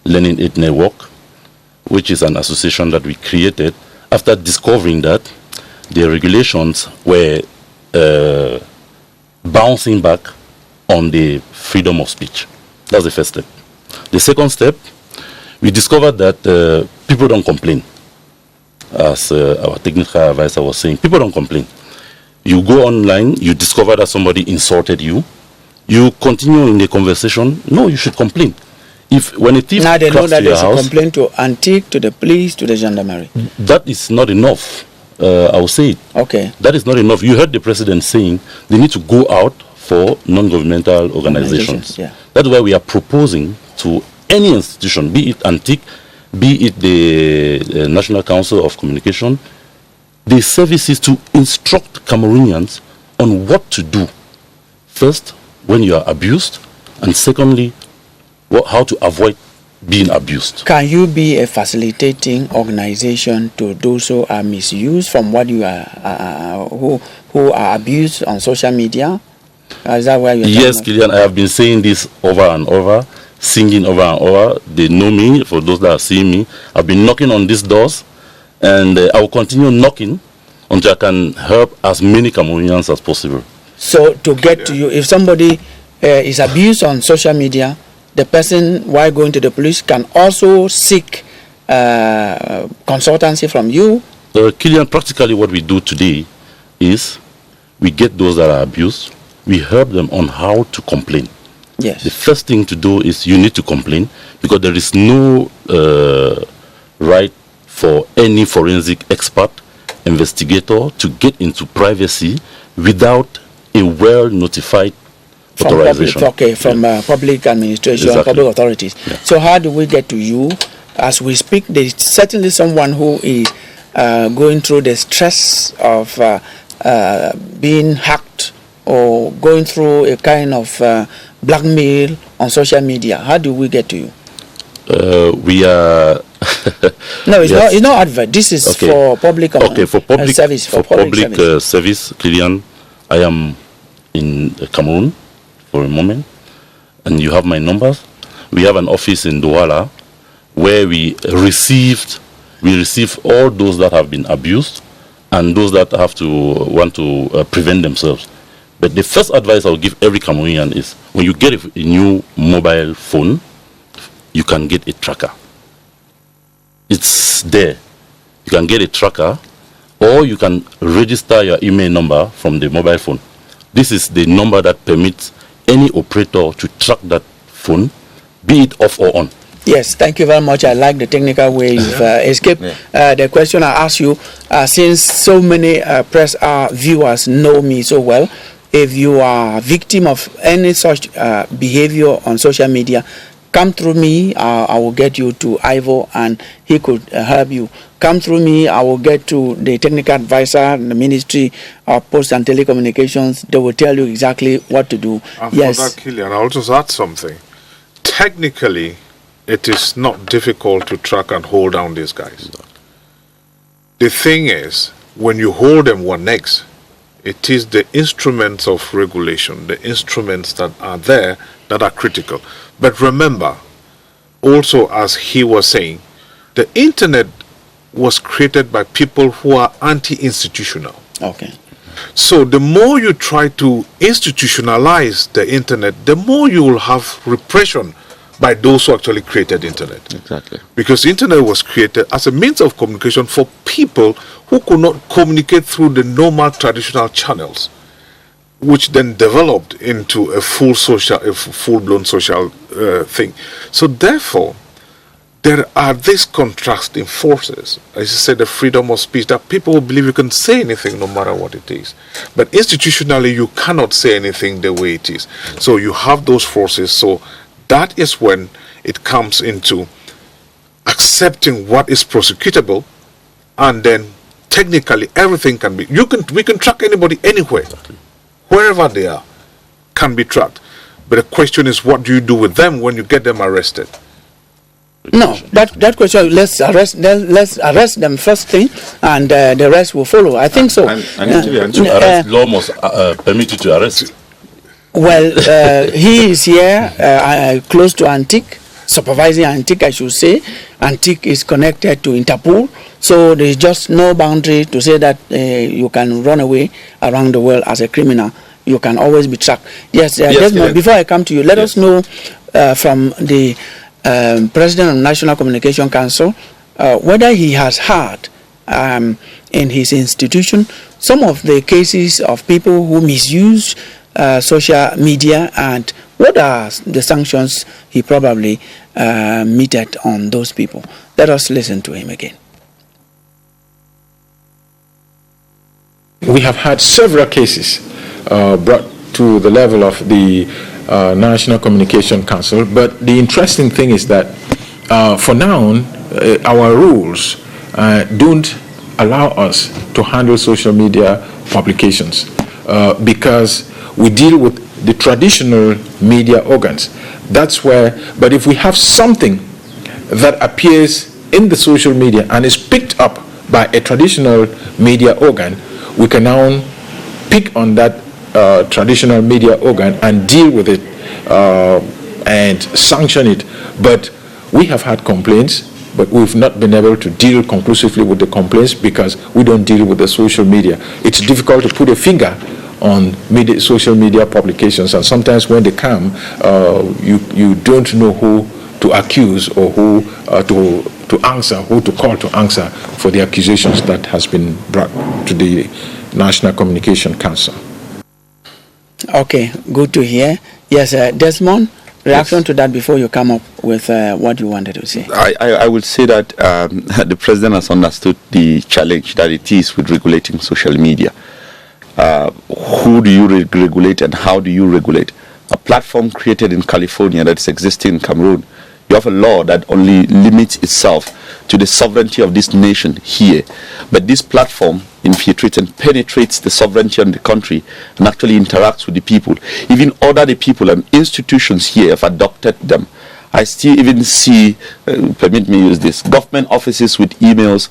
Learning Aid Network, which is an association that we created after discovering that the regulations were bouncing back on the freedom of speech. That's the first step. The second step, we discovered that people don't complain. As our technical advisor was saying, people don't complain. You go online, you discover that somebody insulted you, you continue in the conversation. No, you should complain. If when a thief now they know cracks that to they your should house, complain to Antique, to the police, to the gendarmerie. that is not enough. I will say it. Okay. That is not enough. You heard the president saying they need to go out for non-governmental organizations. Yeah. That's why we are proposing to any institution, be it Antique, be it the National Council of Communication, the services to instruct Cameroonians on what to do. First, when you are abused, and secondly, how to avoid being abused. Can you be a facilitating organization to those who are misused from what you are, who are abused on social media? Is that where you're Yes, Killian, I have been saying this over and over, singing over and over. They know me. For those that are seeing me, I've been knocking on these doors, and I will continue knocking until I can help as many Cameroonians as possible. So to get to you, if somebody is abused on social media, the person, while going to the police, can also seek consultancy from you? Killian, practically what we do today is we get those that are abused, we help them on how to complain. Yes. The first thing to do is you need to complain, because there is no right for any forensic expert, investigator to get into privacy without a well-notified authorization. Public administration, Exactly. public authorities. Yeah. So how do we get to you? As we speak, there is certainly someone who is going through the stress of being hacked or going through a kind of blackmail on social media. How do we get to you? We are. No, it's Yes. not advert. This is Okay. for public For public service. for public service, Lillian, I am in Cameroon for a moment, and you have my numbers. We have an office in Douala where we receive all those that have been abused and those that want to prevent themselves. But the first advice I'll give every Cameroonian is when you get a new mobile phone, you can get a tracker. It's there. You can get a tracker, or you can register your email number from the mobile phone. This is the number that permits any operator to track that phone, be it off or on. Yes, thank you very much. I like the technical way you've escaped. The question I ask you, since so many press viewers know me so well, if you are a victim of any such behavior on social media, come through me. I will get you to Ivo and he could help you. Come through me. I will get to the technical advisor in the Ministry of Post and Telecommunications. They will tell you exactly what to do. And Yes. for that, Killian, I'll just add something. Technically, it is not difficult to track and hold down these guys. The thing is, when you hold them one next, it is the instruments of regulation, the instruments that are there that are critical. But remember, also as he was saying, the internet was created by people who are anti-institutional. Okay. So the more you try to institutionalize the internet, the more you will have repression by those who actually created internet. Exactly. Because internet was created as a means of communication for people who could not communicate through the normal traditional channels, which then developed into a full-blown social thing. So therefore, there are these contrasting forces. As I said, the freedom of speech, that people believe you can say anything no matter what it is. But institutionally, you cannot say anything the way it is. So you have those forces. So that is when it comes into accepting what is prosecutable, and then technically everything can be. We can track anybody anywhere, wherever they are, can be tracked. But the question is, what do you do with them when you get them arrested? No, that question. Let's arrest them first thing, and the rest will follow. I think so. To arrest, law must permit you to arrest. Well, he is here close to Antique, supervising Antique, I should say. Antique is connected to Interpol, so there is just no boundary to say that you can run away around the world as a criminal. You can always be tracked. Yes, Desmond, before I come to you, let us know from the President of National Communication Council whether he has heard in his institution some of the cases of people who misuse social media, and what are the sanctions he probably meted on those people. Let us listen to him again. We have had several cases brought to the level of the National Communication Council, but the interesting thing is that for now, our rules don't allow us to handle social media publications because we deal with the traditional media organs. That's where, but if we have something that appears in the social media and is picked up by a traditional media organ, we can now pick on that traditional media organ and deal with it and sanction it. But we have had complaints, but we've not been able to deal conclusively with the complaints because we don't deal with the social media. It's difficult to put a finger on social media publications, and sometimes when they come, you don't know who to accuse or who to answer, who to call to answer for the accusations that has been brought to the National Communication Council. Okay, good to hear. Yes, Desmond, reaction to that before you come up with what you wanted to say. I would say that the president has understood the challenge that it is with regulating social media. who do you regulate and how do you regulate? A platform created in California that is existing in Cameroon, you have a law that only limits itself to the sovereignty of this nation here. But this platform infiltrates and penetrates the sovereignty of the country and actually interacts with the people. Even other people and institutions here have adopted them. I still even see, permit me use this, government offices with emails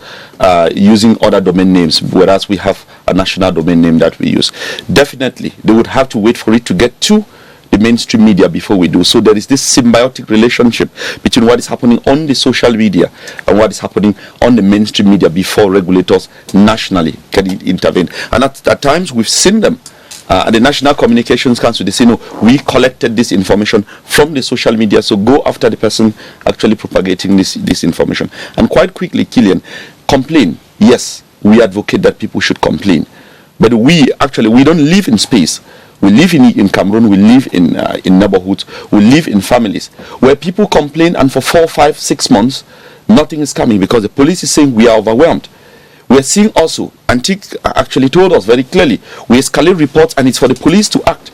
using other domain names, whereas we have a national domain name that we use. Definitely, they would have to wait for it to get to the mainstream media before we do. So there is this symbiotic relationship between what is happening on the social media and what is happening on the mainstream media before regulators nationally can intervene. And at times we've seen them. At the National Communications Council, they say, no, we collected this information from the social media, so go after the person actually propagating this information. And quite quickly, Killian, complain. Yes, we advocate that people should complain. But we don't live in space. We live in Cameroon, we live in neighborhoods, we live in families where people complain and for 4, 5, 6 months, nothing is coming because the police is saying we are overwhelmed. We're seeing also, Antique actually told us very clearly, we escalate reports and it's for the police to act.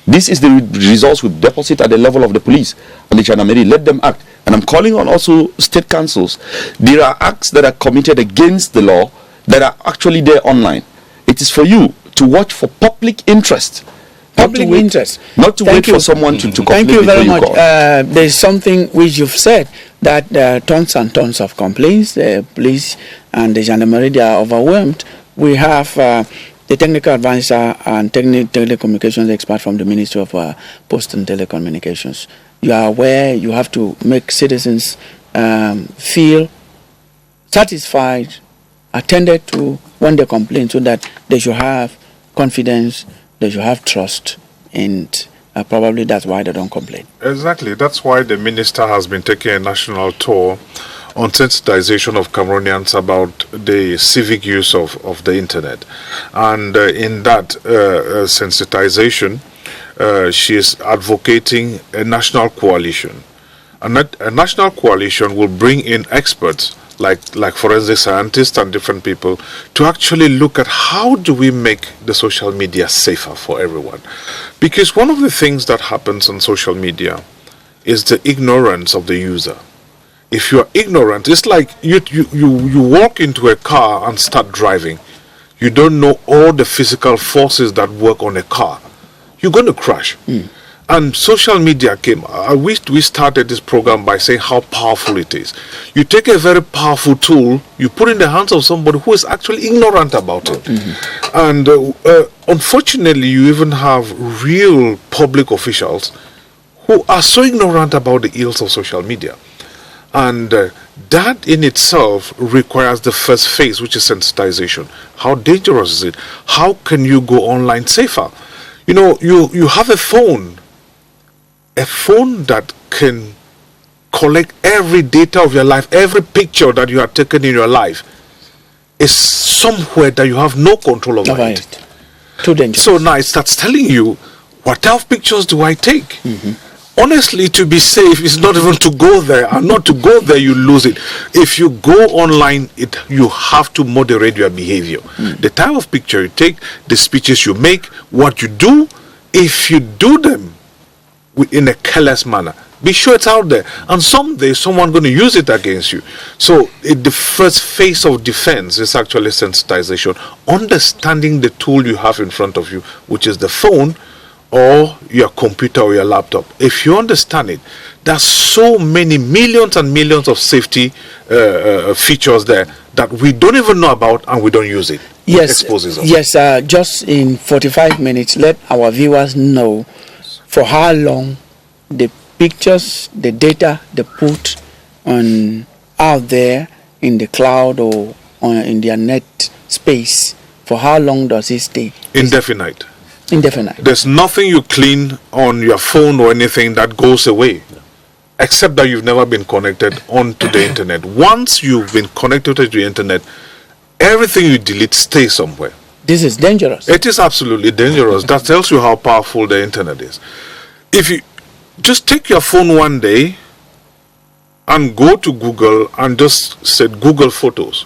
This is the results we deposit at the level of the police and the gendarmerie. Let them act. And I'm calling on also state councils. There are acts that are committed against the law that are actually there online. It is for you to watch for public interest. Public interest. Not to wait for someone to complain. Thank you very much. There's something which you've said that tons and tons of complaints. The police and the gendarmerie, they are overwhelmed. We have the technical advisor and telecommunications expert from the Ministry of Post and Telecommunications. You are aware you have to make citizens feel satisfied, attended to when they complain, so that they should have confidence, they should have trust, and probably that's why they don't complain. Exactly. That's why the minister has been taking a national tour on sensitization of Cameroonians about the civic use of the internet. And in that sensitization, she is advocating a national coalition. And a national coalition will bring in experts like forensic scientists and different people to actually look at how do we make the social media safer for everyone. Because one of the things that happens on social media is the ignorance of the user. If you are ignorant, it's like you walk into a car and start driving. You don't know all the physical forces that work on a car. You're going to crash. And social media came. We started this program by saying how powerful it is. You take a very powerful tool, you put it in the hands of somebody who is actually ignorant about it. And unfortunately, you even have real public officials who are so ignorant about the ills of social media. And that in itself requires the first phase, which is sensitization. How dangerous is it? How can you go online safer? You know, you have a phone that can collect every data of your life, every picture that you have taken in your life is somewhere that you have no control over it. Too dangerous. So now it starts telling you, what type of pictures do I take? Honestly, to be safe is not even to go there, and not to go there you lose it. If you go online, you have to moderate your behavior. The type of picture you take, the speeches you make, what you do, if you do them in a careless manner, be sure it's out there, and someday someone's going to use it against you. So the first phase of defense is actually sensitization, understanding the tool you have in front of you, which is the phone or your computer or your laptop. If you understand it, there's so many millions and millions of safety features there that we don't even know about and we don't use it. Yes, just in 45 minutes, let our viewers know for how long the pictures, the data they put on out there in the cloud or in their net space, for how long does it stay? Indefinite. There's nothing you clean on your phone or anything that goes away, except that you've never been connected onto the internet. Once you've been connected to the internet, everything you delete stays somewhere. This is dangerous. It is absolutely dangerous. That tells you how powerful the internet is. If you just take your phone one day and go to Google and just say Google Photos,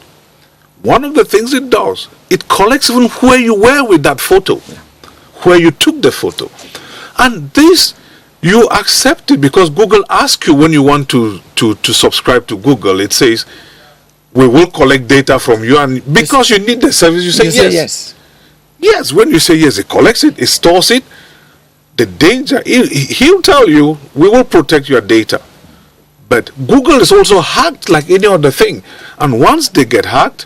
one of the things it does, it collects even where you were with that photo, where you took the photo. And this, you accept it because Google asks you when you want to subscribe to Google. It says, we will collect data from you, and because you need the service, you say yes. Yes, when you say yes, it collects it, it stores it. The danger, he'll tell you, we will protect your data. But Google is also hacked like any other thing. And once they get hacked,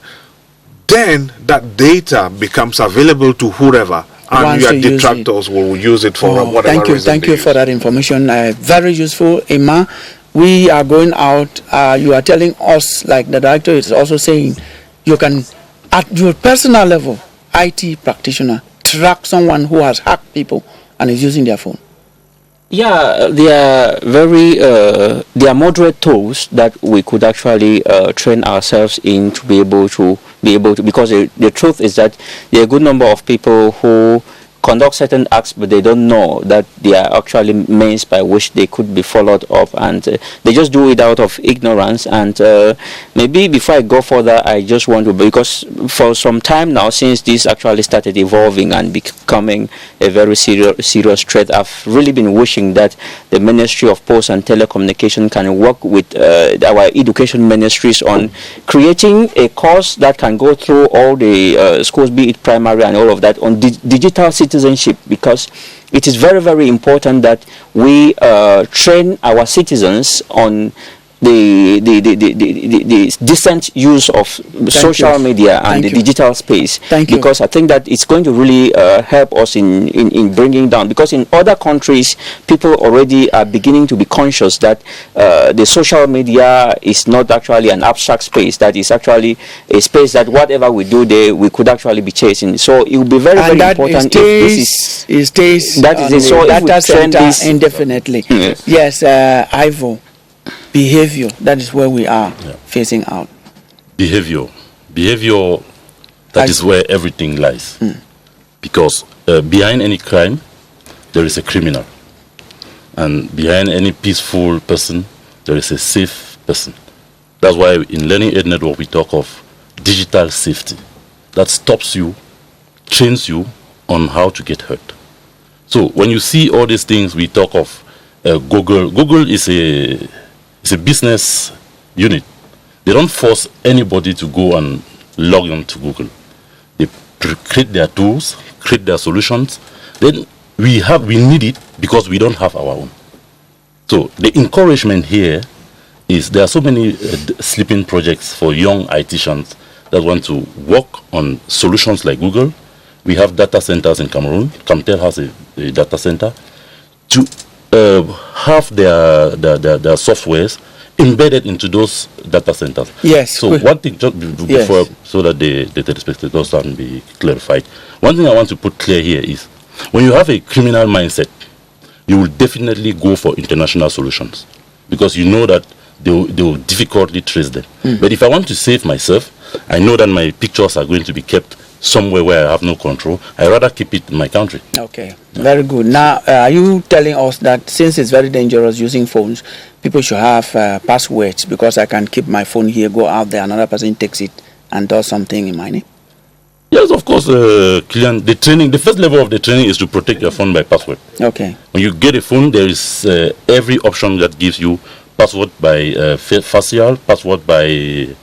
then that data becomes available to whoever. And your detractors will use it for whatever reason. Thank you for that information. Very useful, Emma. We are going out. You are telling us, like the director is also saying, you can, at your personal level, IT practitioner, track someone who has hacked people and is using their phone. Yeah, they are they are moderate tools that we could actually train ourselves in to be able to because the truth is that there are a good number of people who conduct certain acts, but they don't know that they are actually means by which they could be followed up, and they just do it out of ignorance. And maybe before I go further, I just want to, because for some time now, since this actually started evolving and becoming a very serious threat, I've really been wishing that the Ministry of Posts and Telecommunication can work with our education ministries on creating a course that can go through all the schools, be it primary and all of that, on digital citizenship, because it is very, very important that we train our citizens on the decent use of social media and the digital space. Because I think that it's going to really help us in bringing down, because in other countries people already are beginning to be conscious that the social media is not actually an abstract space, that is actually a space that whatever we do there we could actually be chasing. So it will be very, very important if this stays that is it. So data center indefinitely. Yes, Ivo. Behavior, that is where we are facing out. Behavior, that is where everything lies. Because behind any crime, there is a criminal. And behind any peaceful person, there is a safe person. That's why in Learning Aid Network, we talk of digital safety. That stops you, trains you on how to get hurt. So when you see all these things, we talk of Google. Google is a business unit. They don't force anybody to go and log on to Google. They create their tools, create their solutions. Then we need it because we don't have our own. So the encouragement here is there are so many sleeping projects for young ITians that want to work on solutions like Google. We have data centers in Cameroon. Camtel has a data center to have their softwares embedded into those data centers. Yes. So one thing, just before, so that the telespectators can be clarified, one thing I want to put clear here is, when you have a criminal mindset, you will definitely go for international solutions, because you know that they will difficultly trace them. But if I want to save myself, I know that my pictures are going to be kept somewhere where I have no control. I rather keep it in my country. Okay, very good. Now, are you telling us that since it's very dangerous using phones, people should have passwords, because I can keep my phone here, go out there, another person takes it and does something in my name? Yes, of course, Kylian. The first level of the training is to protect your phone by password. Okay. When you get a phone, there is every option that gives you password by facial, password by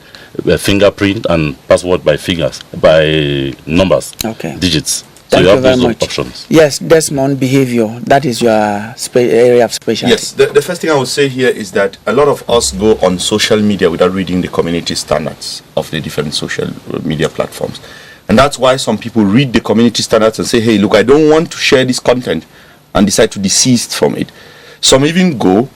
fingerprint, and password by fingers, by numbers, digits. So Thank you you have very those much. options. Yes, Desmond, behavior. That is your area of specialty. Yes, the first thing I would say here is that a lot of us go on social media without reading the community standards of the different social media platforms. And that's why some people read the community standards and say, hey, look, I don't want to share this content, and decide to desist from it. Some even go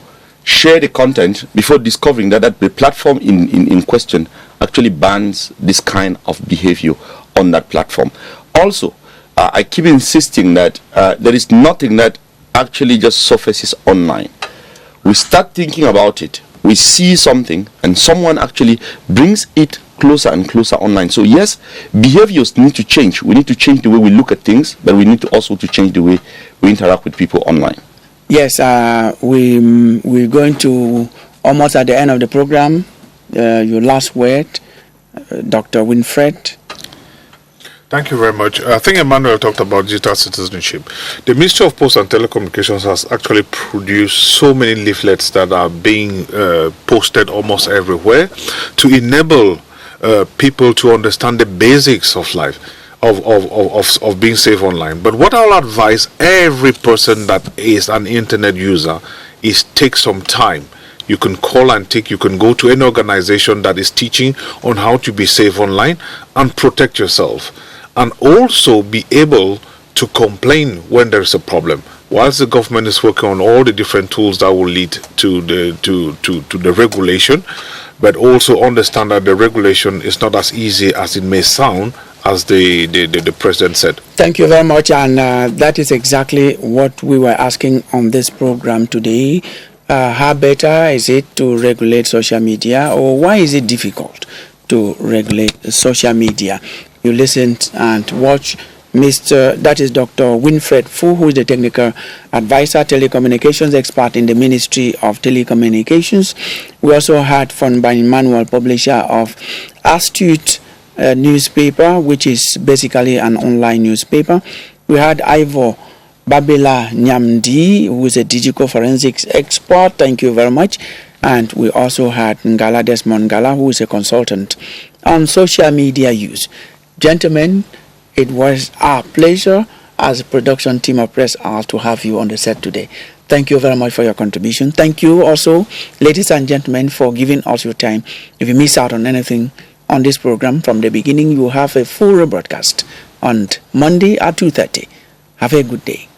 share the content before discovering that the platform in question actually bans this kind of behavior on that platform. Also, I keep insisting that there is nothing that actually just surfaces online. We start thinking about it, we see something, and someone actually brings it closer and closer online. So yes, behaviors need to change. We need to change the way we look at things, but we need to also to change the way we interact with people online. Yes, we're going to almost at the end of the program. Your last word, Dr. Winfred. Thank you very much. I think Emmanuel talked about digital citizenship. The Ministry of Posts and Telecommunications has actually produced so many leaflets that are being posted almost everywhere to enable people to understand the basics of life, of being safe online. But what I'll advise every person that is an internet user is take some time. You can call and you can go to any organization that is teaching on how to be safe online and protect yourself, and also be able to complain when there's a problem. Whilst the government is working on all the different tools that will lead to the regulation, but also understand that the regulation is not as easy as it may sound, as the president said. Thank you very much, and that is exactly what we were asking on this program today. How better is it to regulate social media, or why is it difficult to regulate social media? You listened and watch that is Dr. Winfred Fu, who is the technical advisor, telecommunications expert in the Ministry of Telecommunications. We also heard from Emmanuel, publisher of Astute newspaper, which is basically an online newspaper. We had Ivor Babila Nyamdi, who is a digital forensics expert. Thank you very much. And we also had Ngala Desmond Ngala, who is a consultant on social media use. Gentlemen, it was our pleasure as a production team of Press Hour to have you on the set today. Thank you very much for your contribution. Thank you also, ladies and gentlemen, for giving us your time. If you miss out on anything on this program from the beginning, you have a full rebroadcast on Monday at 2:30. Have a good day.